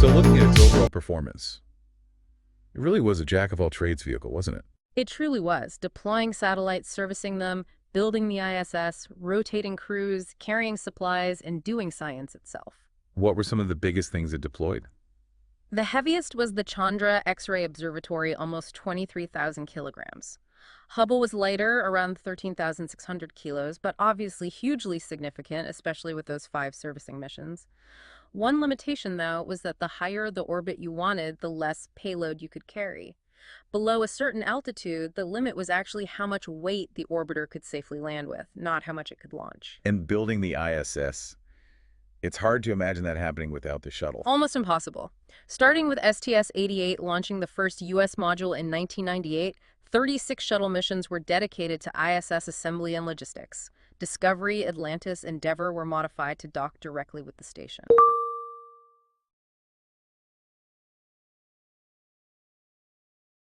So looking at its overall performance, it really was a jack-of-all-trades vehicle, wasn't it? It truly was, deploying satellites, servicing them, building the ISS, rotating crews, carrying supplies, and doing science itself. What were some of the biggest things it deployed? The heaviest was the Chandra X-ray Observatory, almost 23,000 kilograms. Hubble was lighter, around 13,600 kilos, but obviously hugely significant, especially with those 5 servicing missions. One limitation, though, was that the higher the orbit you wanted, the less payload you could carry. Below a certain altitude, the limit was actually how much weight the orbiter could safely land with, not how much it could launch. And building the ISS, it's hard to imagine that happening without the shuttle. Almost impossible. Starting with STS-88 launching the first U.S. module in 1998, 36 shuttle missions were dedicated to ISS assembly and logistics. Discovery, Atlantis, Endeavour were modified to dock directly with the station.